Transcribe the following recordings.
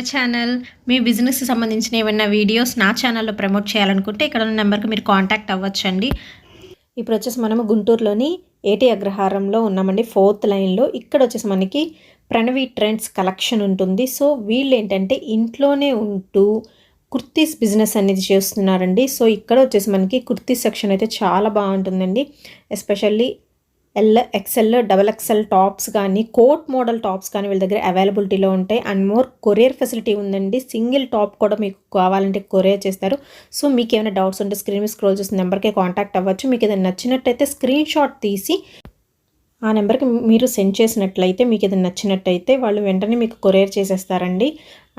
My channel. మీ బిజినెస్కి సంబంధించిన ఏమైనా వీడియోస్ నా ఛానల్లో ప్రమోట్ చేయాలనుకుంటే ఇక్కడ ఉన్న నెంబర్కి మీరు కాంటాక్ట్ అవ్వచ్చండి. ఇప్పుడు వచ్చేసి మనము గుంటూరులోని ఏటీ అగ్రహారంలో ఉన్నామండి, 4th లైన్లో. ఇక్కడ వచ్చేసి మనకి ప్రణవి ట్రెండ్స్ కలెక్షన్ ఉంటుంది. సో వీళ్ళు ఏంటంటే ఇంట్లోనే ఉంటూ కుర్తీస్ బిజినెస్ అనేది చేస్తున్నారండి. సో ఇక్కడ వచ్చేసి మనకి కుర్తీస్ సెక్షన్ అయితే చాలా బాగుంటుందండి. Especially L, XL, XXL tops కానీ, కోట్ మోడల్ టాప్స్ కానీ వీళ్ళ దగ్గర అవైలబిలిటీలో ఉంటాయి. అండ్ మోర్ కొరియర్ ఫెసిలిటీ ఉందండి. సింగిల్ టాప్ కూడా మీకు కావాలంటే కొరియర్ చేస్తారు. సో మీకు ఏమైనా డౌట్స్ ఉంటే స్క్రీన్ మీద స్క్రోల్ చేసిన నెంబర్కి కాంటాక్ట్ అవ్వచ్చు. మీకు ఏదైనా నచ్చినట్టయితే స్క్రీన్ షాట్ తీసి ఆ నెంబర్కి మీరు సెండ్ చేసినట్లయితే, మీకు ఏదైనా నచ్చినట్టయితే వాళ్ళు వెంటనే మీకు కొరియర్ చేసేస్తారండి.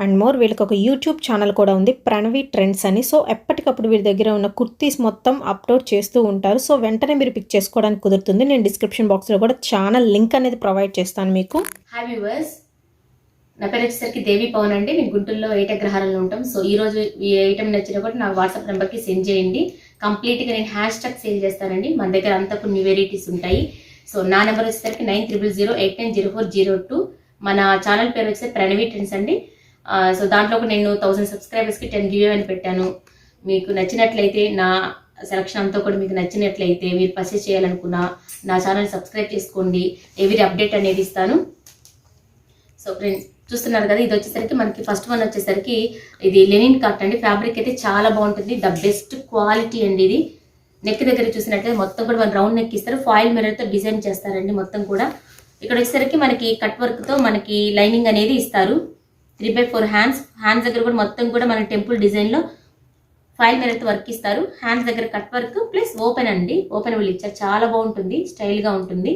అండ్ మోర్ వీళ్ళకి ఒక యూట్యూబ్ ఛానల్ కూడా ఉంది, ప్రణవి ట్రెండ్స్ అని. సో ఎప్పటికప్పుడు వీరి దగ్గర ఉన్న కుర్తీస్ మొత్తం అప్లోడ్ చేస్తూ ఉంటారు. సో వెంటనే మీరు పిక్ చేసుకోవడానికి కుదురుతుంది. నేను డిస్క్రిప్షన్ బాక్స్లో కూడా ఛానల్ లింక్ అనేది ప్రొవైడ్ చేస్తాను మీకు. హాయ్ వ్యూవర్స్, నా పేరు వచ్చేసరికి దేవి పవన్ అండి. నేను గుంటూరులో 8 అగ్రహారంలో ఉంటాం. సో ఈ రోజు ఈ ఐటమ్ నచ్చిన కూడా నా వాట్సాప్ నెంబర్కి సెండ్ చేయండి. కంప్లీట్గా నేను #ట్యాగ్ సేల్ చేస్తానండి. మన దగ్గర అంతా కొన్ని వెరైటీస్ ఉంటాయి. సో నా నెంబర్ వచ్చేసరికి 9000890402. మన ఛానల్ పేరు వచ్చేసి ప్రణవి ట్రెండ్స్ అండి. సో దాంట్లో నేను 1000 సబ్స్క్రైబర్స్కి 10 గివ్ అని పెట్టాను. మీకు నచ్చినట్లయితే, నా సెలక్షన్ అంతా కూడా మీకు నచ్చినట్లయితే, మీరు పర్చేస్ చేయాలనుకున్నా నా ఛానల్ సబ్స్క్రైబ్ చేసుకోండి. ఎవ్రీ అప్డేట్ అనేది ఇస్తాను. సో ఫ్రెండ్స్ చూస్తున్నారు కదా, ఇది వచ్చేసరికి మనకి ఫస్ట్ వన్ వచ్చేసరికి ఇది లెనిన్ కాట్ అండి. ఫ్యాబ్రిక్ అయితే చాలా బాగుంటుంది, ద బెస్ట్ క్వాలిటీ అండి. ఇది నెక్ దగ్గర చూసినట్లయితే మొత్తం కూడా మన రౌండ్ నెక్ ఇస్తారు, ఫాయిల్ మిర్రర్తో డిజైన్ చేస్తారండి మొత్తం కూడా. ఇక్కడ వచ్చేసరికి మనకి కట్ వర్క్తో మనకి లైనింగ్ అనేది ఇస్తారు. 3/4 హ్యాండ్స్ దగ్గర కూడా మొత్తం కూడా మన టెంపుల్ డిజైన్లో ఫాయిల్ మిర్రర్తో వర్క్ ఇస్తారు. హ్యాండ్స్ దగ్గర కట్ వర్క్ ప్లస్ ఓపెన్ అండి, ఓపెన్ విల్ ఇచ్చారు. చాలా బాగుంటుంది, స్టైల్గా ఉంటుంది.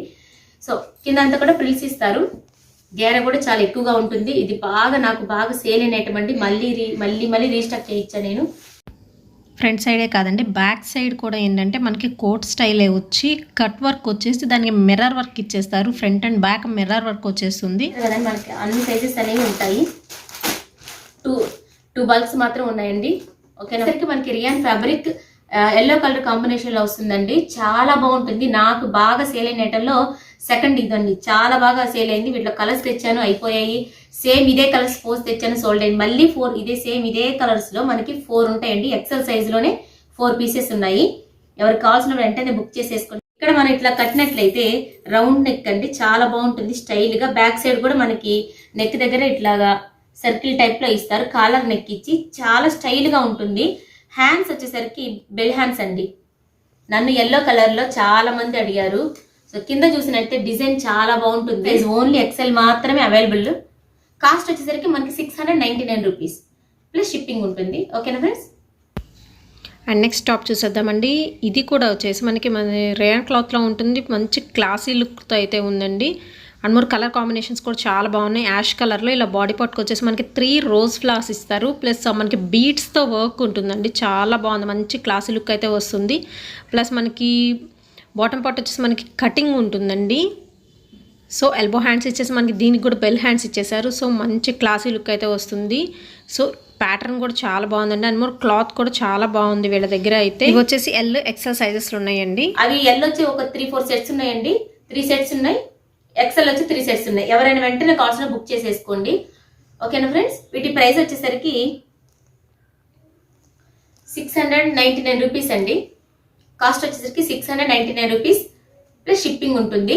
సో కింద అంతా కూడా ప్రిల్స్ ఇస్తారు. గేర కూడా చాలా ఎక్కువగా ఉంటుంది. ఇది నాకు బాగా సేల్ అయిన ఐటమ్ అండి. మళ్ళీ రీస్టాక్ చేయించా నేను. ఫ్రంట్ సైడే కాదండి, బ్యాక్ సైడ్ కూడా ఏంటంటే మనకి కోట్ స్టైలే వచ్చి కట్ వర్క్ వచ్చేసి దానికి మిర్రర్ వర్క్ ఇచ్చేస్తారు. Front and back mirror work వచ్చేస్తుంది కదండి. మనకి అన్ని సైజెస్ అనేవి ఉంటాయి. టూ బల్క్స్ మాత్రం ఉన్నాయండి. ఓకేనా. మనకి rayon fabric yellow colour combination లో వస్తుందండి. చాలా బాగుంటుంది. నాకు బాగా సేల్ అయిన ఐటమ్లో సెకండ్ ఇదండి. చాలా బాగా సేల్ అయింది. వీటిలో కలర్స్ తెచ్చాను, అయిపోయాయి. సేమ్ ఇదే కలర్స్ 4 తెచ్చాను, సోల్డ్ అయింది. మళ్ళీ 4 ఇదే కలర్స్ లో మనకి 4 ఉంటాయండి. ఎక్సెల్ సైజ్ లోనే 4 పీసెస్ ఉన్నాయి. ఎవరికి కావాల్సిన వెంటనే బుక్ చేసేసుకోండి. ఇక్కడ మనం ఇట్లా కట్టినట్లయితే రౌండ్ నెక్ అండి, చాలా బాగుంటుంది స్టైల్ గా. బ్యాక్ సైడ్ కూడా మనకి నెక్ దగ్గర ఇట్లాగా సర్కిల్ టైప్ లో ఇస్తారు. కాలర్ నెక్ ఇచ్చి చాలా స్టైల్ గా ఉంటుంది. హ్యాండ్స్ వచ్చేసరికి బెల్ హ్యాండ్స్ అండి. నన్ను ఎల్లో కలర్ లో చాలా మంది అడిగారు. సో కింద చూసినట్టే డిజైన్ చాలా బాగుంటుంది. ఓన్లీ ఎక్సెల్ మాత్రమే అవైలబుల్. కాస్ట్ వచ్చేసరికి మనకి 699 రూపీస్ ప్లస్ షిప్పింగ్ ఉంటుంది. ఓకేనా ఫ్రెండ్స్. అండ్ నెక్స్ట్ టాప్ చూసేద్దామండి. ఇది కూడా వచ్చేసి మనకి రేయన్ క్లాత్లో ఉంటుంది. మంచి క్లాసీ లుక్తో అయితే ఉందండి. అండ్ మోర్ కలర్ కాంబినేషన్స్ కూడా చాలా బాగున్నాయి. యాష్ కలర్లో ఇలా బాడీ పార్ట్కి వచ్చేసి మనకి 3 రోజ్ ఫ్లవర్స్ ఇస్తారు. ప్లస్ మనకి బీడ్స్తో వర్క్ ఉంటుందండి. చాలా బాగుంది, మంచి క్లాసీ లుక్ అయితే వస్తుంది. ప్లస్ మనకి బాటమ్ పార్ట్ వచ్చేసి మనకి కటింగ్ ఉంటుందండి. సో ఎల్బో హ్యాండ్స్ ఇచ్చేసి మనకి దీనికి కూడా బెల్ హ్యాండ్స్ ఇచ్చేసారు. సో మంచి క్లాసీ లుక్ అయితే వస్తుంది. సో ప్యాటర్న్ కూడా చాలా బాగుందండి. అండ్ మోర్ క్లాత్ కూడా చాలా బాగుంది వీళ్ళ దగ్గర అయితే. ఇవి వచ్చేసి ఎల్, ఎక్సెల్ సైజెస్ ఉన్నాయండి. అవి ఎల్ వచ్చి ఒక 3-4 సెట్స్ ఉన్నాయండి. 3 సెట్స్ ఉన్నాయి. ఎక్సెల్ వచ్చి 3 సెట్స్ ఉన్నాయి. ఎవరైనా వెంటనే కావాల్సిన బుక్ చేసేసుకోండి. ఓకేనా ఫ్రెండ్స్. వీటి ప్రైస్ వచ్చేసరికి 699 రూపీస్ అండి. కాస్ట్ వచ్చేసరికి 699 రూపీస్ ప్లస్ షిప్పింగ్ ఉంటుంది.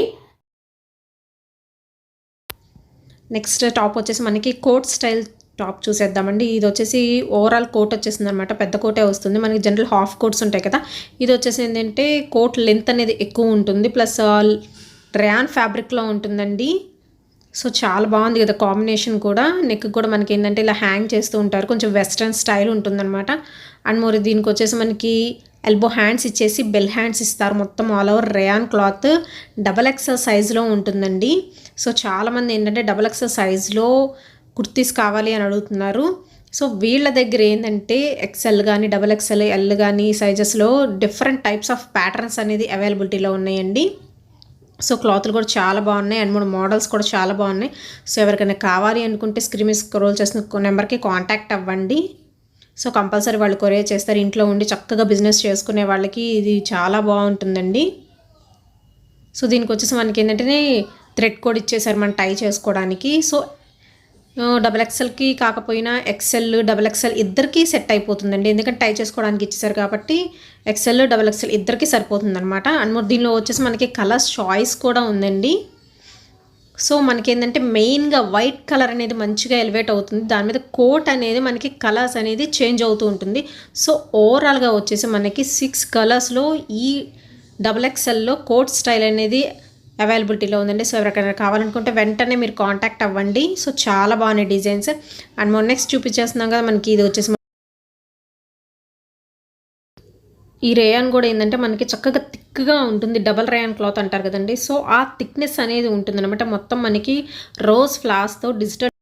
నెక్స్ట్ టాప్ వచ్చేసి మనకి కోట్ స్టైల్ టాప్ చూసేద్దామండి. ఇది వచ్చేసి ఓవరాల్ కోట్ వచ్చేసింది అనమాట. పెద్ద కోటే వస్తుంది. మనకి జనరల్ హాఫ్ కోట్స్ ఉంటాయి కదా, ఇది వచ్చేసి ఏంటంటే కోట్ లెంత్ అనేది ఎక్కువ ఉంటుంది. ప్లస్ రేయాన్ ఫ్యాబ్రిక్లో ఉంటుందండి. సో చాలా బాగుంది కదా కాంబినేషన్ కూడా. నెక్ కూడా మనకి ఏంటంటే ఇలా హ్యాంగ్ చేస్తూ ఉంటారు, కొంచెం వెస్ట్రన్ స్టైల్ ఉంటుందన్నమాట. అండ్ మరి దీనికి వచ్చేసి మనకి ఎల్బో హ్యాండ్స్ ఇచ్చేసి బెల్ హ్యాండ్స్ ఇస్తారు. మొత్తం all over rayon cloth XXL సైజులో ఉంటుందండి. సో చాలామంది ఏంటంటే XXL సైజులో కుర్తీస్ కావాలి అని అడుగుతున్నారు. సో వీళ్ళ దగ్గర ఏంటంటే ఎక్సెల్ కానీ, XXL, ఎల్ కానీ సైజెస్లో డిఫరెంట్ టైప్స్ ఆఫ్ ప్యాటర్న్స్ అనేది అవైలబిలిటీలో ఉన్నాయండి. సో క్లాత్లు కూడా చాలా బాగున్నాయి. అండ్ 3 మోడల్స్ కూడా చాలా బాగున్నాయి. సో ఎవరికైనా కావాలి అనుకుంటే స్క్రీన్ మీద స్క్రోల్ చేసిన నెంబర్కి కాంటాక్ట్ అవ్వండి. సో కంపల్సరీ వాళ్ళు కొరియర్ చేస్తారు. ఇంట్లో ఉండి చక్కగా బిజినెస్ చేసుకునే వాళ్ళకి ఇది చాలా బాగుంటుందండి. సో దీనికి వచ్చేసి మనకి ఏంటంటే థ్రెడ్ కోడ్ ఇచ్చేసారు మనం టై చేసుకోవడానికి. సో డబుల్ ఎక్సెల్కి కాకపోయినా ఎక్సెల్ డబుల్ ఎక్సెల్ ఇద్దరికీ సెట్ అయిపోతుందండి. ఎందుకంటే టై చేసుకోవడానికి ఇచ్చేసారు కాబట్టి ఎక్సెల్ డబుల్ ఎక్సెల్ ఇద్దరికీ సరిపోతుంది అనమాట. అండ్ దీనిలో వచ్చేసి మనకి కలర్స్ చాయిస్ కూడా ఉందండి. సో మనకి ఏంటంటే మెయిన్గా వైట్ కలర్ అనేది మంచిగా ఎలివేట్ అవుతుంది. దాని మీద కోట్ అనేది మనకి కలర్స్ అనేది చేంజ్ అవుతూ ఉంటుంది. సో ఓవరాల్గా వచ్చేసి మనకి 6 కలర్స్లో ఈ డబుల్ ఎక్సెల్లో కోట్ స్టైల్ అనేది అవైలబిలిటీలో ఉందండి. సో ఎవరికైనా కావాలనుకుంటే వెంటనే మీరు కాంటాక్ట్ అవ్వండి. సో చాలా బాగున్నాయి డిజైన్స్. అండ్ మనం నెక్స్ట్ చూపించేస్తున్నాం కదా, మనకి ఇది వచ్చేసి ఈ రేయాన్ కూడా ఏంటంటే మనకి చక్కగా థిక్గా ఉంటుంది. డబల్ రేయాన్ క్లాత్ అంటారు కదండి. సో ఆ థిక్నెస్ అనేది ఉంటుంది అనమాట. మొత్తం మనకి రోజ్ ఫ్లవర్స్తో డిజిటల్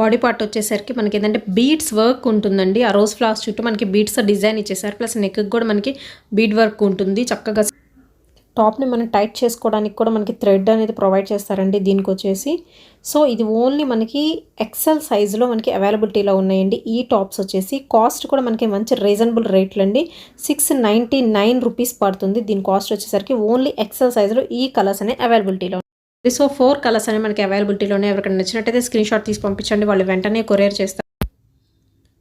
బాడీ పార్ట్ వచ్చేసరికి మనకి ఏంటంటే బీడ్స్ వర్క్ ఉంటుందండి. ఆ రోజ్ ఫ్లవర్స్ చుట్టూ మనకి బీడ్స్ డిజైన్ ఇచ్చేసారు. ప్లస్ నెక్కి కూడా మనకి బీడ్ వర్క్ ఉంటుంది. చక్కగా టాప్ని మనం టైట్ చేసుకోవడానికి కూడా మనకి థ్రెడ్ అనేది ప్రొవైడ్ చేస్తారండి దీనికి వచ్చేసి. సో ఇది ఓన్లీ మనకి ఎక్సెల్ సైజులో మనకి అవైలబిలిటీలో ఉన్నాయండి. ఈ టాప్స్ వచ్చేసి కాస్ట్ కూడా మనకి మంచి రీజనబుల్ రేట్లు అండి. 699 రూపీస్ పడుతుంది. దీని కాస్ట్ వచ్చేసరికి ఓన్లీ ఎక్సెల్ సైజులో ఈ కలర్స్ అనేవి అవైలబిలిటీలో ఉంది. సో 4 కలర్స్ అనేవి మనకి అవైలబిలిటీలోనే. ఎవరికైనా నచ్చినట్టయితే స్క్రీన్ షాట్ తీసి పంపించండి, వాళ్ళు వెంటనే కొరియర్ చేస్తారు.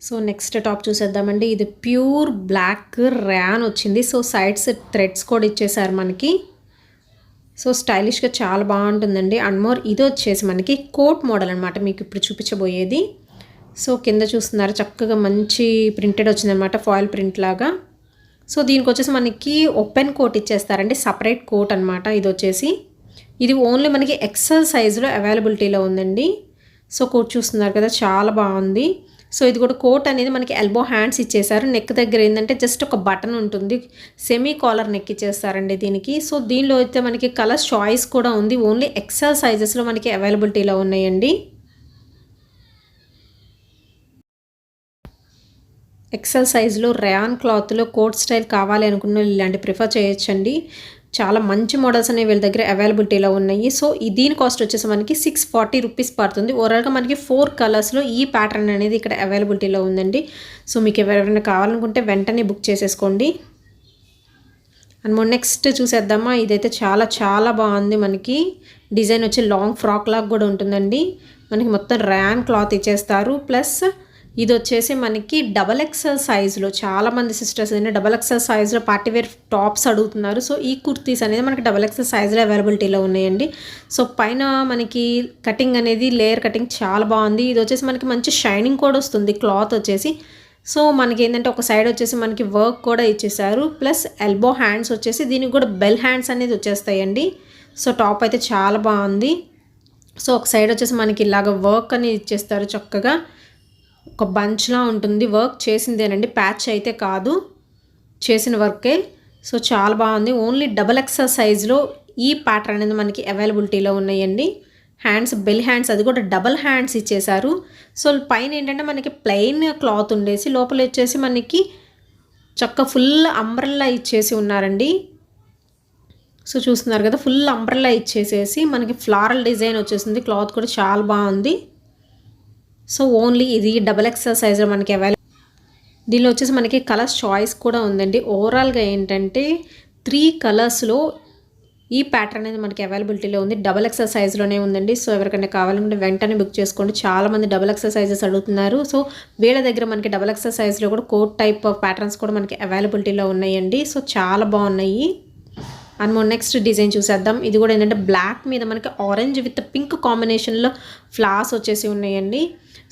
సో నెక్స్ట్ టాప్ చూసేద్దామండి. ఇది ప్యూర్ బ్లాక్ ర్యాన్ వచ్చింది. సో సైడ్స్ థ్రెడ్స్ కూడా ఇచ్చేసారు మనకి. సో స్టైలిష్గా చాలా బాగుంటుందండి. అండ్ మోర్ ఇది వచ్చేసి మనకి కోట్ మోడల్ అనమాట మీకు ఇప్పుడు చూపించబోయేది. సో కింద చూస్తున్నారు చక్కగా మంచి ప్రింటెడ్ వచ్చిందనమాట, ఫాయిల్ ప్రింట్ లాగా. సో దీనికి వచ్చేసి మనకి ఓపెన్ కోట్ ఇచ్చేస్తారండి, సపరేట్ కోట్ అనమాట. ఇది వచ్చేసి ఇది ఓన్లీ మనకి ఎక్సెల్ సైజులో అవైలబిలిటీలో ఉందండి. సో కోట్ చూస్తున్నారు కదా, చాలా బాగుంది. సో ఇది కూడా కోట్ అనేది మనకి ఎల్బో హ్యాండ్స్ ఇచ్చేసారు. నెక్ దగ్గర ఏంటంటే జస్ట్ ఒక బటన్ ఉంటుంది, సెమీ కాలర్ నెక్ ఇచ్చేస్తారండి దీనికి. సో దీనిలో అయితే మనకి కలర్ చాయిస్ కూడా ఉంది. ఓన్లీ ఎక్సెల్ సైజెస్లో మనకి అవైలబిలిటీలో ఉన్నాయండి. ఎక్సెల్ సైజులో రేయాన్ క్లాత్లో కోట్ స్టైల్ కావాలి అనుకున్న ఇలాంటి ప్రిఫర్ చేయొచ్చండి. చాలా మంచి మోడల్స్ అనేవి వీళ్ళ దగ్గర అవైలబిలిటీలో ఉన్నాయి. సో దీని కాస్ట్ వచ్చేసి మనకి 640 రూపీస్ పడుతుంది. ఓవరాల్గా మనకి 4 కలర్స్లో ఈ ప్యాటర్న్ అనేది ఇక్కడ అవైలబిలిటీలో ఉందండి. సో మీకు ఎవరైనా కావాలనుకుంటే వెంటనే బుక్ చేసేసుకోండి. అండ్ మనం నెక్స్ట్ చూసేద్దామా. ఇదైతే చాలా చాలా బాగుంది. మనకి డిజైన్ వచ్చి లాంగ్ ఫ్రాక్ లాగా కూడా ఉంటుందండి. మనకి మొత్తం ర్యాన్ క్లాత్ ఇచ్చేస్తారు. ప్లస్ ఇది వచ్చేసి మనకి డబల్ ఎక్సెల్ సైజులో చాలామంది సిస్టర్స్ ఏంటంటే డబల్ ఎక్సెల్ సైజులో పార్టీవేర్ టాప్స్ అడుగుతున్నారు. సో ఈ కుర్తీస్ అనేది మనకి డబల్ ఎక్సెల్ సైజులో అవైలబిలిటీలో ఉన్నాయండి. సో పైన మనకి కటింగ్ అనేది లేయర్ కటింగ్ చాలా బాగుంది. ఇది వచ్చేసి మనకి మంచి షైనింగ్ కూడా వస్తుంది క్లాత్ వచ్చేసి. సో మనకి ఏంటంటే ఒక సైడ్ వచ్చేసి మనకి వర్క్ కూడా ఇచ్చేసారు. ప్లస్ ఎల్బో హ్యాండ్స్ వచ్చేసి దీనికి కూడా బెల్ హ్యాండ్స్ అనేది వచ్చేస్తాయండి. సో టాప్ అయితే చాలా బాగుంది. సో ఒక సైడ్ వచ్చేసి మనకి ఇలాగ వర్క్ అనేది ఇచ్చేస్తారు చక్కగా. ఒక బంచ్లా ఉంటుంది, వర్క్ చేసిందేనండి, ప్యాచ్ అయితే కాదు, చేసిన వర్కే. సో చాలా బాగుంది. ఓన్లీ డబల్ ఎక్సెల్ సైజులో ఈ ప్యాటర్న్ అనేది మనకి అవైలబిలిటీలో ఉన్నాయండి. హ్యాండ్స్ బెల్ హ్యాండ్స్ అది కూడా డబల్ హ్యాండ్స్ ఇచ్చేసారు. సో పైన ఏంటంటే మనకి ప్లెయిన్ క్లాత్ ఉండేసి లోపల వచ్చేసి మనకి చక్క ఫుల్ అంబ్రెల్లా ఇచ్చేసి ఉన్నారండి. సో చూస్తున్నారు కదా, ఫుల్ అంబ్రెల్లా ఇచ్చేసేసి మనకి ఫ్లారల్ డిజైన్ వచ్చేసింది. క్లాత్ కూడా చాలా బాగుంది. సో ఓన్లీ ఇది డబల్ ఎక్సెల్ సైజులో మనకి అవైలబుల్. దీనిలో వచ్చేసి మనకి కలర్స్ చాయిస్ కూడా ఉందండి. ఓవరాల్గా ఏంటంటే 3 కలర్స్లో ఈ ప్యాటర్న్ అనేది మనకి అవైలబిలిటీలో ఉంది. డబల్ ఎక్సెల్ సైజులోనే ఉందండి. సో ఎవరికైనా కావాలంటే వెంటనే బుక్ చేసుకోండి. చాలామంది డబల్ ఎక్సెల్ సైజెస్ అడుగుతున్నారు. సో వీళ్ళ దగ్గర మనకి డబల్ ఎక్సెల్ సైజులో కూడా కోట్ టైప్ ఆఫ్ ప్యాటర్న్స్ కూడా మనకి అవైలబిలిటీలో ఉన్నాయండి. సో చాలా బాగున్నాయి. అండ్ మనం నెక్స్ట్ డిజైన్ చూసేద్దాం. ఇది కూడా ఏంటంటే బ్లాక్ మీద మనకి ఆరెంజ్ విత్ పింక్ కాంబినేషన్లో ఫ్లవర్స్ వచ్చేసి ఉన్నాయండి.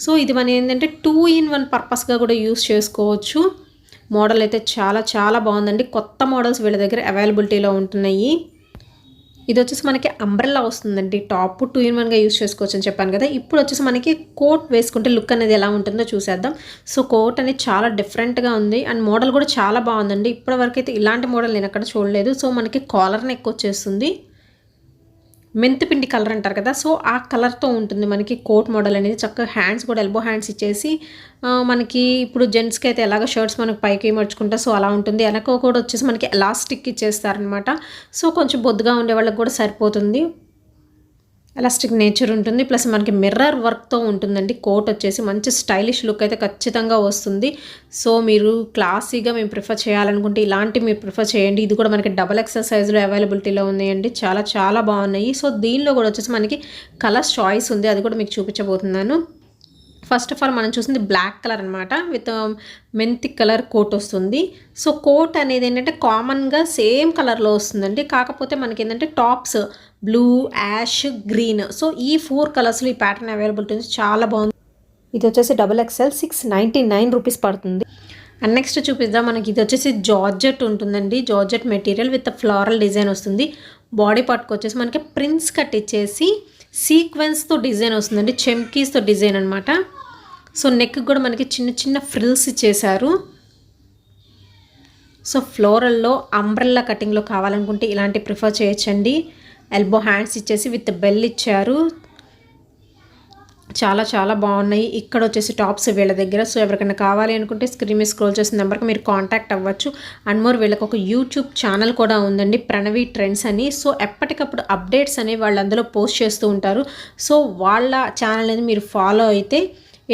సో ఇది మన ఏంటంటే 2-in-1 పర్పస్గా కూడా యూస్ చేసుకోవచ్చు. మోడల్ అయితే చాలా చాలా బాగుందండి. కొత్త మోడల్స్ వీళ్ళ దగ్గర అవైలబిలిటీలో ఉంటున్నాయి. ఇది వచ్చేసి మనకి అంబ్రెల్లా వస్తుందండి. టాప్ 2-in-1గా యూస్ చేసుకోవచ్చు అని చెప్పాను కదా. ఇప్పుడు వచ్చేసి మనకి కోట్ వేసుకుంటే లుక్ అనేది ఎలా ఉంటుందో చూసేద్దాం. సో కోట్ అనేది చాలా డిఫరెంట్గా ఉంది. అండ్ మోడల్ కూడా చాలా బాగుందండి. ఇప్పటివరకు అయితే ఇలాంటి మోడల్ నేను ఎక్కడ చూడలేదు. సో మనకి కాలర్ నెక్ వచ్చేస్తుంది, మెంతిపిండి కలర్ అంటారు కదా. సో ఆ కలర్తో ఉంటుంది మనకి కోట్ మోడల్ అనేది. చక్కగా హ్యాండ్స్ కూడా ఎల్బో హ్యాండ్స్ ఇచ్చేసి మనకి ఇప్పుడు జెంట్స్కి అయితే ఎలాగ షర్ట్స్ మనకి పైకి మర్చుకుంటా సో అలా ఉంటుంది. వెనక కూడా వచ్చేసి మనకి ఎలాస్టిక్ ఇచ్చేస్తారనమాట. సో కొంచెం బొద్దుగా ఉండే వాళ్ళకి కూడా సరిపోతుంది. ఎలాస్టిక్ నేచర్ ఉంటుంది. ప్లస్ మనకి మిర్రర్ వర్క్తో ఉంటుందండి. కోట్ వచ్చేసి మంచి స్టైలిష్ లుక్ అయితే ఖచ్చితంగా వస్తుంది. సో మీరు క్లాసీగా మేము ప్రిఫర్ చేయాలనుకుంటే ఇలాంటి మీరు ప్రిఫర్ చేయండి. ఇది కూడా మనకి డబల్ ఎక్సెల్ సైజులో అవైలబిలిటీలో ఉన్నాయండి. చాలా చాలా బాగున్నాయి. సో దీనిలో కూడా వచ్చేసి మనకి కలర్స్ చాయిస్ ఉంది, అది కూడా మీకు చూపించబోతున్నాను. ఫస్ట్ ఆఫ్ ఆల్ మనం చూసింది బ్లాక్ కలర్ అనమాట, విత్ మెంతి కలర్ కోట్ వస్తుంది. సో కోట్ అనేది ఏంటంటే కామన్గా సేమ్ కలర్లో వస్తుందండి. కాకపోతే మనకి ఏంటంటే tops blue, ash, green, so ఈ 4 కలర్స్లో ఈ ప్యాటర్న్ అవైలబిలిటీ ఉంది. చాలా బాగుంది. ఇది వచ్చేసి డబల్ ఎక్స్ఎల్ 699 రూపీస్ పడుతుంది. అండ్ నెక్స్ట్ చూపిద్దాం. మనకి ఇది వచ్చేసి జార్జెట్ ఉంటుందండి. Georgette material with floral design వస్తుంది. బాడీ పార్ట్కి వచ్చేసి మనకి ప్రిన్స్ కట్ ఇచ్చేసి సీక్వెన్స్తో డిజైన్ వస్తుందండి. చెమ్కీస్తో డిజైన్ అనమాట. సో నెక్ కూడా మనకి చిన్న చిన్న ఫ్రిల్స్ ఇచ్చేసారు. సో ఫ్లోరల్లో అంబ్రెల్లా కటింగ్లో కావాలనుకుంటే ఇలాంటి ప్రిఫర్ చేయొచ్చండి. ఎల్బో హ్యాండ్స్ ఇచ్చేసి విత్ బెల్ ఇచ్చారు. చాలా చాలా బాగున్నాయి. ఇక్కడ వచ్చేసి టాప్స్ వీళ్ళ దగ్గర. సో ఎవరికైనా కావాలి అనుకుంటే స్క్రీన్ మీద స్క్రోల్ చేసిన నెంబర్కి మీరు కాంటాక్ట్ అవ్వచ్చు. అండ్ మోర్ వీళ్ళకి ఒక యూట్యూబ్ ఛానల్ కూడా ఉందండి, ప్రణవి ట్రెండ్స్ అని. సో ఎప్పటికప్పుడు అప్డేట్స్ అనేవి వాళ్ళు అందులో పోస్ట్ చేస్తూ ఉంటారు. సో వాళ్ళ ఛానల్ అనేది మీరు ఫాలో అయితే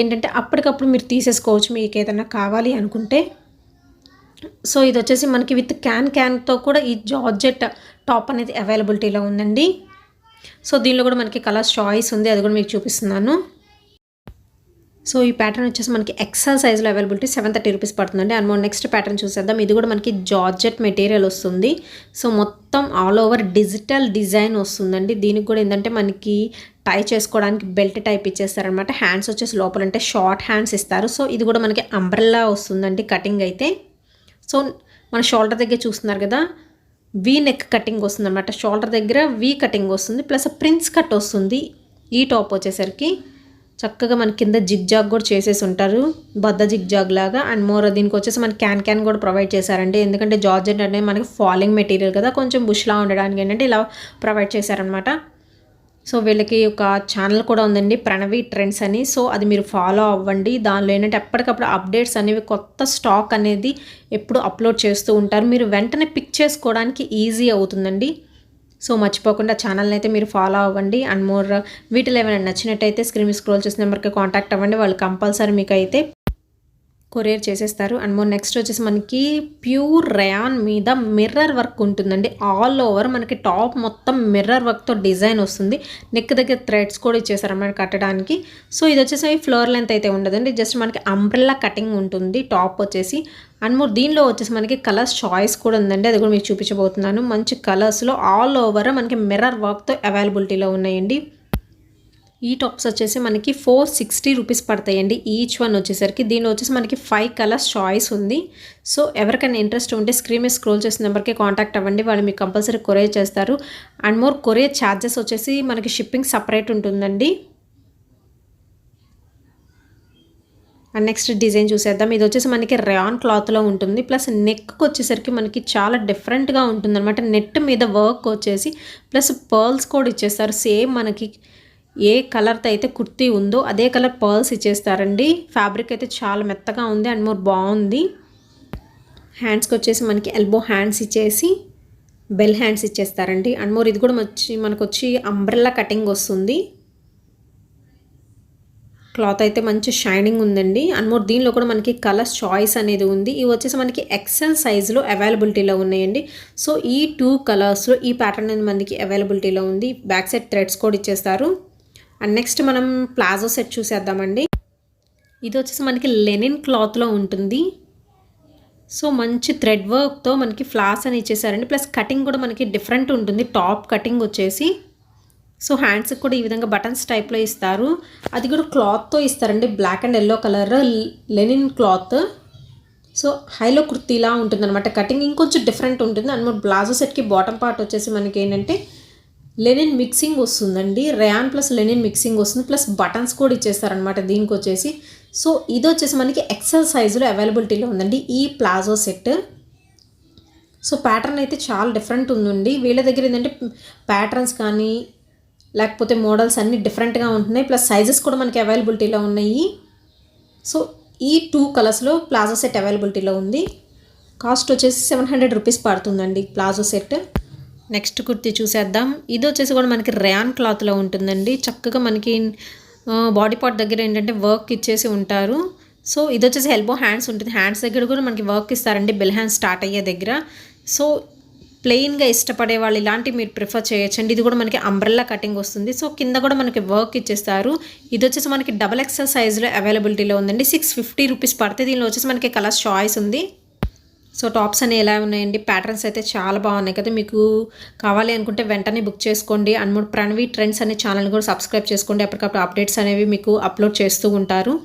ఏంటంటే అప్పటికప్పుడు మీరు తీసేసుకోవచ్చు మీకు ఏదైనా కావాలి అనుకుంటే. సో ఇది వచ్చేసి మనకి విత్ క్యాన్తో కూడా ఈ జార్జెట్ టాప్ అనేది అవైలబిలిటీలో ఉందండి. సో దీనిలో కూడా మనకి కలర్స్ చాయిస్ ఉంది, అది కూడా మీకు చూపిస్తున్నాను. సో ఈ ప్యాటర్న్ వచ్చేసి మనకి ఎక్సెల్ సైజ్లో అవైలబిలిటీ 730 రూపీస్ పడుతుందండి. అండ్ నెక్స్ట్ ప్యాటర్న్ చూసేద్దాం. ఇది కూడా మనకి జార్జెట్ మెటీరియల్ వస్తుంది. సో మొత్తం ఆల్ ఓవర్ డిజిటల్ డిజైన్ వస్తుందండి. దీనికి కూడా ఏంటంటే మనకి టై చేసుకోవడానికి బెల్ట్ టైప్ ఇచ్చేస్తారనమాట. హ్యాండ్స్ వచ్చేసి లోపల అంటే షార్ట్ హ్యాండ్స్ ఇస్తారు. సో ఇది కూడా మనకి అంబ్రెల్లా వస్తుందండి కటింగ్ అయితే. సో మన షోల్డర్ దగ్గర చూస్తున్నారు కదా, వీ నెక్ కటింగ్ వస్తుంది అనమాట. షోల్డర్ దగ్గర వీ కటింగ్ వస్తుంది, ప్లస్ ప్రిన్స్ కట్ వస్తుంది. ఈ టాప్ వచ్చేసరికి చక్కగా మన కింద జిగ్ జాగ్ కూడా చేసేసి ఉంటారు, బద్ద జిగ్ జాగ్ లాగా. అండ్ మోర్ దీనికి వచ్చేసి మనకి క్యాన్ కూడా ప్రొవైడ్ చేశారండి. ఎందుకంటే జార్జెట్ అనేది మనకి ఫాలింగ్ మెటీరియల్ కదా, కొంచెం బుష్లా ఉండడానికి ఏంటంటే ఇలా ప్రొవైడ్ చేశారనమాట. సో వీళ్ళకి ఒక ఛానల్ కూడా ఉందండి, ప్రణవి ట్రెండ్స్ అని. సో అది మీరు ఫాలో అవ్వండి. దానిలో ఏంటంటే ఎప్పటికప్పుడు అప్డేట్స్ అనేవి, కొత్త స్టాక్ అనేది ఎప్పుడు అప్లోడ్ చేస్తూ ఉంటారు. మీరు వెంటనే పిక్ చేసుకోవడానికి ఈజీ అవుతుందండి. సో మర్చిపోకుండా ఛానల్ని అయితే మీరు ఫాలో అవ్వండి. అండ్ మోర్ వీటిలో ఏమైనా నచ్చినట్టయితే స్క్రీన్ స్క్రోల్ చేసిన నెంబర్కి కాంటాక్ట్ అవ్వండి. వాళ్ళు కంపల్సరీ మీకు అయితే కొరియర్ చేసేస్తారు. అండ్ మోర్ నెక్స్ట్ వచ్చేసి మనకి ప్యూర్ రయాన్ మీద మిర్రర్ వర్క్ ఉంటుందండి. ఆల్ ఓవర్ మనకి టాప్ మొత్తం మిర్రర్ వర్క్తో డిజైన్ వస్తుంది. నెక్ దగ్గర థ్రెడ్స్ కూడా ఇచ్చేసారు అన్నమాట కట్టడానికి. సో ఇది వచ్చేసి ఫ్లోర్ లెంత్ అయితే ఉండదండి, జస్ట్ మనకి అంబ్రెల్లా కటింగ్ ఉంటుంది టాప్ వచ్చేసి. అండ్ మోర్ దీనిలో వచ్చేసి మనకి కలర్స్ చాయిస్ కూడా ఉందండి, అది కూడా మీకు చూపించబోతున్నాను. మంచి కలర్స్లో ఆల్ ఓవర్ మనకి మిర్రర్ వర్క్తో అవైలబిలిటీలో ఉన్నాయండి. ఈ టాప్స్ వచ్చేసి మనకి 460 రూపీస్ పడతాయండి ఈచ్ వన్ వచ్చేసరికి. దీనిలో వచ్చేసి మనకి 5 కలర్స్ చాయిస్ ఉంది. సో ఎవరికైనా ఇంట్రెస్ట్ ఉంటే స్క్రీన్ మీద స్క్రోల్ చేసిన నెంబర్కి కాంటాక్ట్ అవ్వండి, వాళ్ళు మీకు కంపల్సరీ కొరియర్ చేస్తారు. అండ్ మోర్ కొరియర్ ఛార్జెస్ వచ్చేసి మనకి షిప్పింగ్ సపరేట్ ఉంటుందండి. అండ్ నెక్స్ట్ డిజైన్ చూసేద్దాం. ఇది వచ్చేసి మనకి రేయాన్ క్లాత్లో ఉంటుంది, ప్లస్ నెక్కి వచ్చేసరికి మనకి చాలా డిఫరెంట్గా ఉంటుంది అనమాట. నెట్ మీద వర్క్ వచ్చేసి ప్లస్ పర్ల్స్ కూడా ఇచ్చేస్తారు. సేమ్ మనకి ఏ కలర్తో అయితే కుర్తీ ఉందో అదే కలర్ పర్ల్స్ ఇచ్చేస్తారండి. ఫ్యాబ్రిక్ అయితే చాలా మెత్తగా ఉంది అండ్ మోర్ బాగుంది. హ్యాండ్స్కి వచ్చేసి మనకి ఎల్బో హ్యాండ్స్ ఇచ్చేసి బెల్ హ్యాండ్స్ ఇచ్చేస్తారండి. అండ్ మోర్ ఇది కూడా మనకు వచ్చి అంబ్రెల్లా కటింగ్ వస్తుంది. క్లాత్ అయితే మంచి షైనింగ్ ఉందండి. అండ్ మోర్ దీనిలో కూడా మనకి కలర్స్ చాయిస్ అనేది ఉంది. ఇవి వచ్చేసి మనకి ఎక్సెల్ సైజులో అవైలబిలిటీలో ఉన్నాయండి. సో ఈ 2 కలర్స్లో ఈ ప్యాటర్న్ అనేది మనకి అవైలబిలిటీలో ఉంది. బ్యాక్ సైడ్ థ్రెడ్స్ కూడా ఇచ్చేస్తారు. అండ్ నెక్స్ట్ మనం ప్లాజో సెట్ చూసేద్దామండి. ఇది వచ్చేసి మనకి లెనిన్ క్లాత్లో ఉంటుంది. సో మంచి థ్రెడ్ వర్క్తో మనకి ఫ్లాస్ అని ఇచ్చేసారండి. ప్లస్ కటింగ్ కూడా మనకి డిఫరెంట్ ఉంటుంది. టాప్ కటింగ్ వచ్చేసి సో హ్యాండ్స్కి కూడా ఈ విధంగా బటన్స్ టైప్లో ఇస్తారు. అది కూడా క్లాత్తో ఇస్తారండి, black and yellow colour linen cloth. So high low కుర్తీలా ఉంటుంది అనమాట. కటింగ్ ఇంకొంచెం డిఫరెంట్ ఉంటుంది. అండ్ ప్లాజో సెట్కి బాటమ్ పార్ట్ వచ్చేసి మనకి ఏంటంటే లెనిన్ మిక్సింగ్ వస్తుందండి. రేయాన్ ప్లస్ లెనిన్ మిక్సింగ్ వస్తుంది, ప్లస్ బటన్స్ కూడా ఇచ్చేస్తారనమాట దీనికి వచ్చేసి. సో ఇది వచ్చేసి మనకి ఎక్సెల్ సైజులో అవైలబిలిటీలో ఉందండి ఈ ప్లాజో సెట్. సో ప్యాటర్న్ అయితే చాలా డిఫరెంట్ ఉందండి. వీళ్ళ దగ్గర ఏంటంటే ప్యాటర్న్స్ కానీ లేకపోతే మోడల్స్ అన్నీ డిఫరెంట్గా ఉంటున్నాయి, ప్లస్ సైజెస్ కూడా మనకి అవైలబిలిటీలో ఉన్నాయి. సో ఈ 2 కలర్స్లో ప్లాజో సెట్ అవైలబిలిటీలో ఉంది. కాస్ట్ వచ్చేసి 700 రూపీస్ పడుతుందండి ప్లాజో సెట్. నెక్స్ట్ కుర్తీ చూసేద్దాం. ఇది వచ్చేసి కూడా మనకి ర్యాన్ క్లాత్లో ఉంటుందండి. చక్కగా మనకి బాడీ పార్ట్ దగ్గర ఏంటంటే వర్క్ ఇచ్చేసి ఉంటారు. సో ఇది వచ్చేసి ఎల్బో హ్యాండ్స్ ఉంటుంది. హ్యాండ్స్ దగ్గర కూడా మనకి వర్క్ ఇస్తారండి, బెల్ హ్యాండ్స్ స్టార్ట్ అయ్యే దగ్గర. సో ప్లెయిన్గా ఇష్టపడే వాళ్ళు ఇలాంటివి మీరు ప్రిఫర్ చేయొచ్చండి. ఇది కూడా మనకి అంబ్రెల్లా కటింగ్ వస్తుంది. సో కింద కూడా మనకి వర్క్ ఇచ్చేస్తారు. ఇది వచ్చేసి మనకి XXL సైజులో అవైలబిలిటీలో ఉందండి. 650 రూపీస్ పడుతుంది. దీనిలో వచ్చేసి మనకి కలర్స్ చాయిస్ ఉంది. సో టాప్స్ అనేవి ఎలా ఉన్నాయండి, ప్యాటర్న్స్ అయితే చాలా బాగున్నాయి కదా. మీకు కావాలి అనుకుంటే వెంటనే బుక్ చేసుకోండి. అండ్ ప్రణవి ట్రెండ్స్ అనే ఛానల్ కూడా సబ్స్క్రైబ్ చేసుకోండి. అప్పటికప్పుడు అప్డేట్స్ అనేవి మీకు అప్లోడ్ చేస్తూ ఉంటారు.